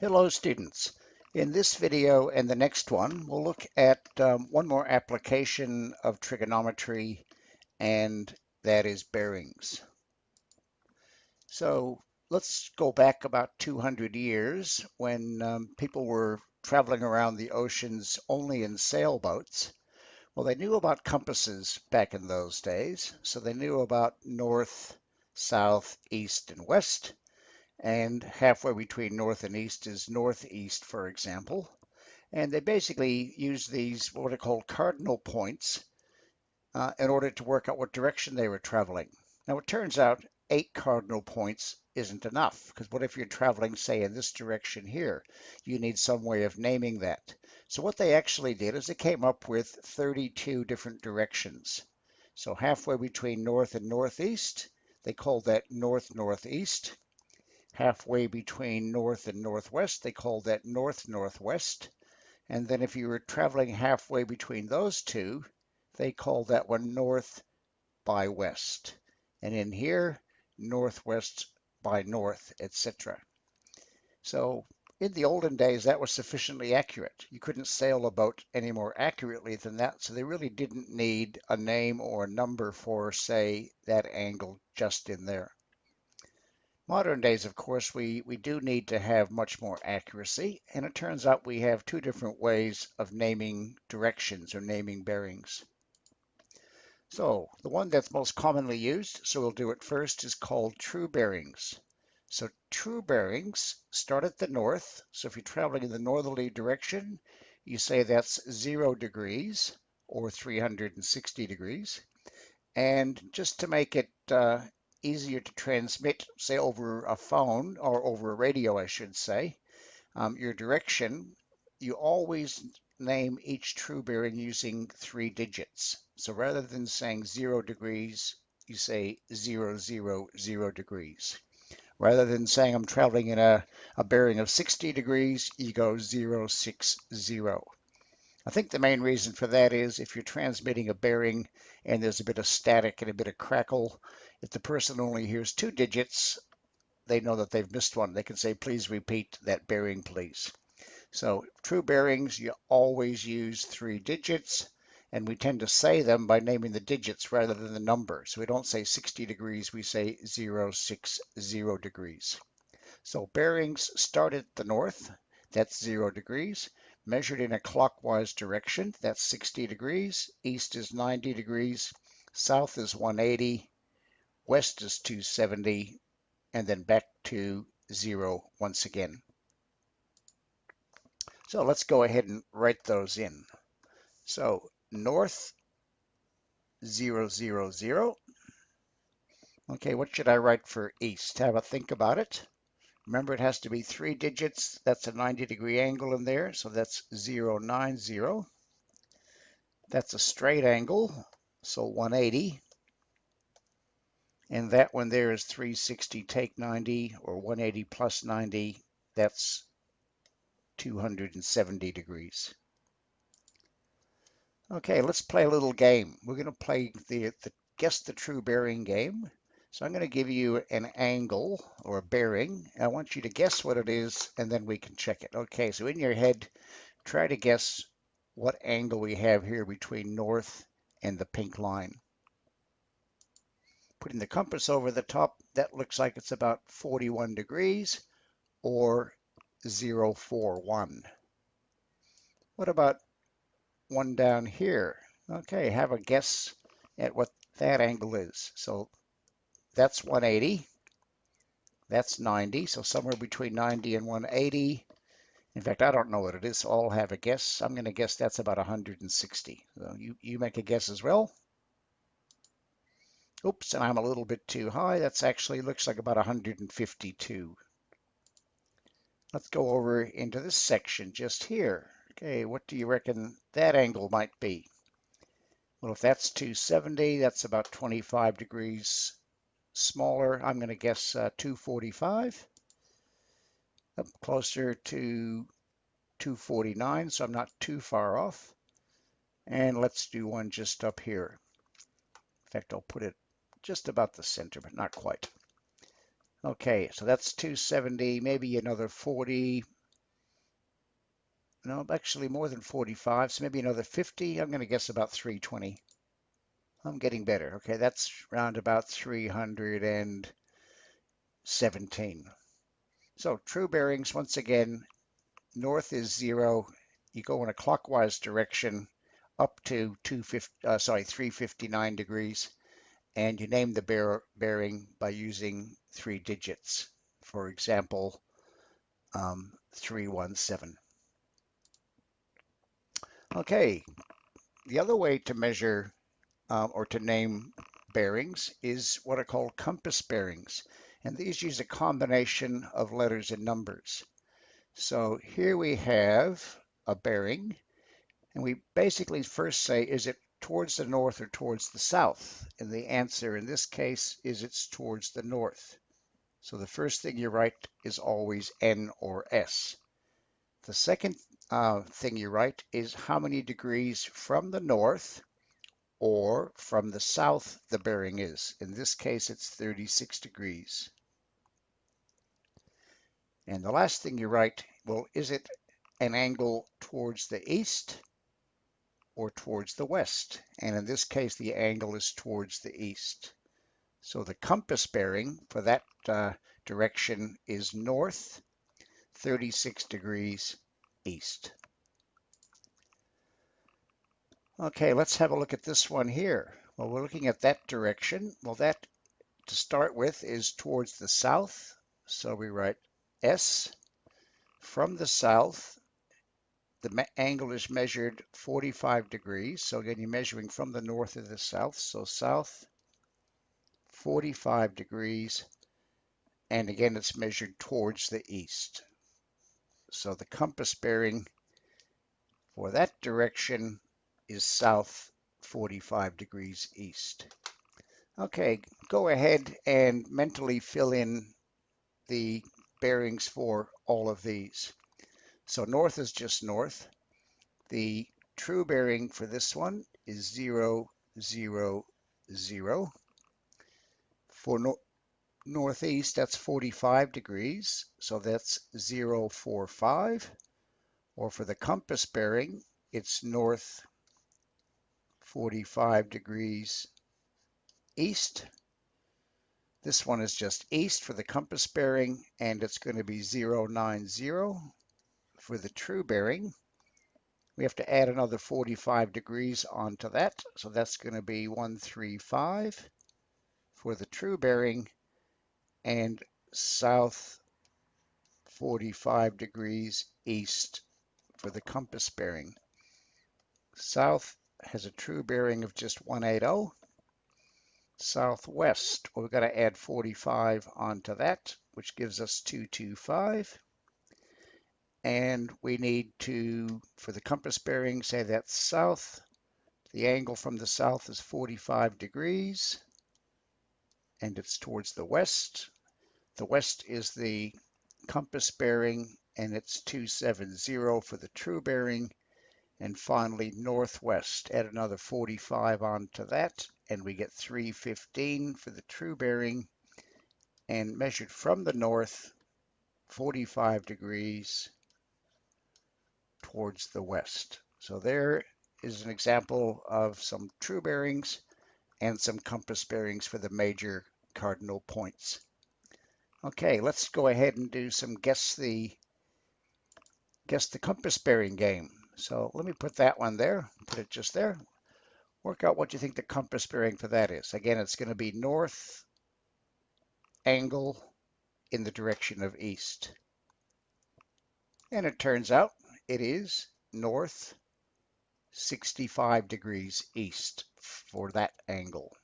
Hello students. In this video and the next one, we'll look at one more application of trigonometry, and that is bearings. So let's go back about 200 years when people were traveling around the oceans only in sailboats. Well, they knew about compasses back in those days, so they knew about north, south, east, and west. And halfway between north and east is northeast, for example. And they basically use these what are called cardinal points in order to work out what direction they were traveling. Now, it turns out 8 cardinal points isn't enough, because what if you're traveling, say, in this direction here? You need some way of naming that. So what they actually did is they came up with 32 different directions. So halfway between north and northeast, they called that north-northeast. Halfway between north and northwest, they called that north-northwest. And then if you were traveling halfway between those two, they called that one north by west. And in here, northwest by north, etc. So in the olden days, that was sufficiently accurate. You couldn't sail a boat any more accurately than that, so they really didn't need a name or a number for, say, that angle just in there. Modern days, of course, we do need to have much more accuracy, and it turns out we have two different ways of naming directions or naming bearings. So the one that's most commonly used, so we'll do it first, is called true bearings. So true bearings start at the north. So if you're traveling in the northerly direction, you say that's 0 degrees or 360 degrees. And just to make it easier to transmit, say over a phone or over a radio, I should say, your direction, you always name each true bearing using 3 digits. So rather than saying 0 degrees, you say 000 degrees. Rather than saying I'm traveling in a bearing of 60 degrees, you go 060. I think the main reason for that is if you're transmitting a bearing and there's a bit of static and a bit of crackle, if the person only hears 2 digits, they know that they've missed one. They can say, please repeat that bearing, please. So true bearings, you always use 3 digits, and we tend to say them by naming the digits rather than the number. So we don't say 60 degrees, we say 060 degrees. So bearings start at the north, that's 0 degrees. Measured in a clockwise direction, that's 60 degrees. East is 90 degrees. South is 180. West is 270. And then back to 0 once again. So let's go ahead and write those in. So north 000. Okay, what should I write for east? Have a think about it. Remember, it has to be 3 digits. That's a 90-degree angle in there, so that's 090. That's a straight angle, so 180. And that one there is 360 take 90, or 180 plus 90. That's 270 degrees. Okay, let's play a little game. We're going to play the guess the true bearing game. So I'm going to give you an angle or a bearing. I want you to guess what it is, and then we can check it. Okay, so in your head, try to guess what angle we have here between north and the pink line. Putting the compass over the top, that looks like it's about 41 degrees or 041. What about one down here? Okay, have a guess at what that angle is. So that's 180. That's 90. So somewhere between 90 and 180. In fact, I don't know what it is, so I'll have a guess. I'm going to guess that's about 160. So you make a guess as well. Oops, and I'm a little bit too high. That's actually looks like about 152. Let's go over into this section just here. Okay, what do you reckon that angle might be? Well, if that's 270, that's about 25 degrees smaller. I'm going to guess 245. Up closer to 249, so I'm not too far off. And let's do one just up here. In fact, I'll put it just about the center, but not quite. Okay, so that's 270, maybe another 40. No, actually more than 45, so maybe another 50. I'm going to guess about 320. I'm getting better. Okay, that's around about 317. So true bearings, once again, north is 0. You go in a clockwise direction up to 359 degrees, and you name the bearing by using 3 digits. For example, 317. Okay, the other way to measure or to name bearings is what are called compass bearings. And these use a combination of letters and numbers. So here we have a bearing, and we basically first say, is it towards the north or towards the south? And the answer in this case is it's towards the north. So the first thing you write is always N or S. The second thing you write is how many degrees from the north or from the south the bearing is. In this case, it's 36 degrees. And the last thing you write, well, is it an angle towards the east or towards the west? And in this case, the angle is towards the east. So the compass bearing for that direction is north, 36 degrees east. Okay, let's have a look at this one here. Well, we're looking at that direction. Well, that to start with is towards the south. So we write S. From the south, the angle is measured 45 degrees. So again, you're measuring from the north to the south. So south, 45 degrees. And again, it's measured towards the east. So the compass bearing for that direction is south, 45 degrees east. Okay, go ahead and mentally fill in the bearings for all of these. So north is just north. The true bearing for this one is 0, 0, 0. For northeast, that's 45 degrees, so that's 0, 4, 5. Or for the compass bearing, it's north 45 degrees east. This one is just east for the compass bearing, and it's going to be 0, 9, 0. For the true bearing, we have to add another 45 degrees onto that. So that's going to be 135 for the true bearing, and south 45 degrees east for the compass bearing. South has a true bearing of just 180. Southwest, well, we've got to add 45 onto that, which gives us 225. And we need to, for the compass bearing, say that's south. The angle from the south is 45 degrees, and it's towards the west. The west is the compass bearing, and it's 270 for the true bearing. And finally, northwest, add another 45 onto that, and we get 315 for the true bearing, and measured from the north, 45 degrees towards the west. So there is an example of some true bearings and some compass bearings for the major cardinal points. Okay, let's go ahead and do some guess the compass bearing game. So let me put that one there, put it just there. Work out what you think the compass bearing for that is. Again, it's going to be north angle in the direction of east. And it turns out it is north 65 degrees east for that angle.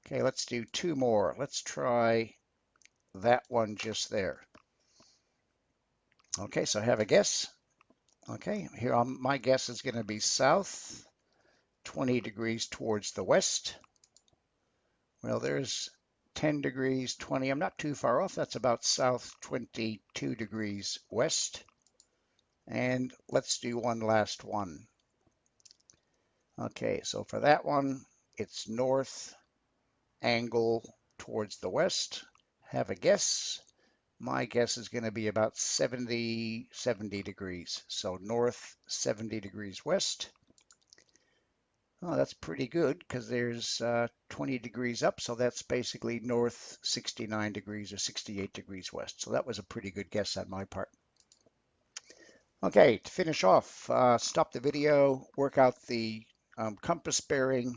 Okay, let's do two more. Let's try that one just there. Okay, so I have a guess. Okay, here my guess is going to be south 20 degrees towards the west. Well, there's 10 degrees, 20. I'm not too far off. That's about south 22 degrees west. And let's do one last one. Okay, so for that one, it's north angle towards the west. Have a guess. My guess is going to be about 70 degrees. So north 70 degrees west. Oh, that's pretty good because there's 20 degrees up, so that's basically north 69 degrees or 68 degrees west. So that was a pretty good guess on my part. Okay, to finish off, stop the video, work out the compass bearing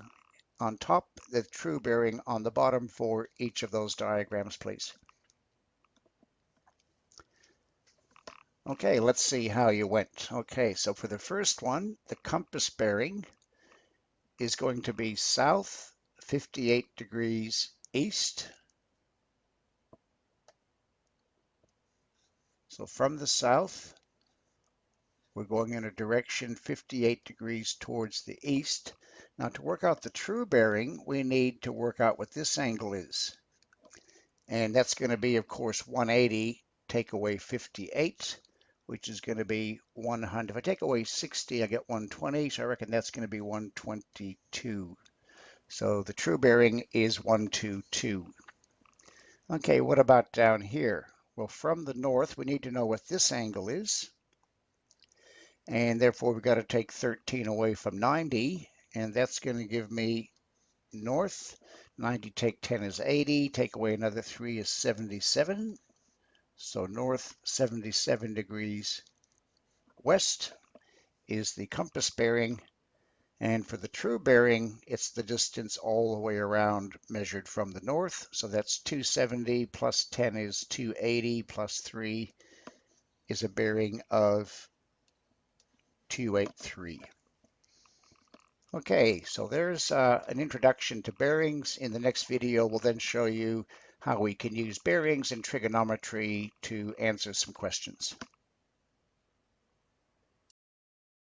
on top, the true bearing on the bottom for each of those diagrams, please. Okay, let's see how you went. Okay, so for the first one, the compass bearing is going to be south 58 degrees east. So from the south, we're going in a direction 58 degrees towards the east. Now to work out the true bearing, we need to work out what this angle is. And that's going to be, of course, 180, take away 58, which is going to be 100. If I take away 60, I get 120, so I reckon that's going to be 122. So the true bearing is 122. Okay, what about down here? Well, from the north, we need to know what this angle is. And therefore, we've got to take 13 away from 90, and that's going to give me north. 90 take 10 is 80, take away another 3 is 77. So north 77 degrees west is the compass bearing. And for the true bearing, it's the distance all the way around measured from the north. So that's 270 plus 10 is 280 plus 3 is a bearing of 283. Okay, so there's an introduction to bearings. In the next video, we'll then show you how we can use bearings in trigonometry to answer some questions.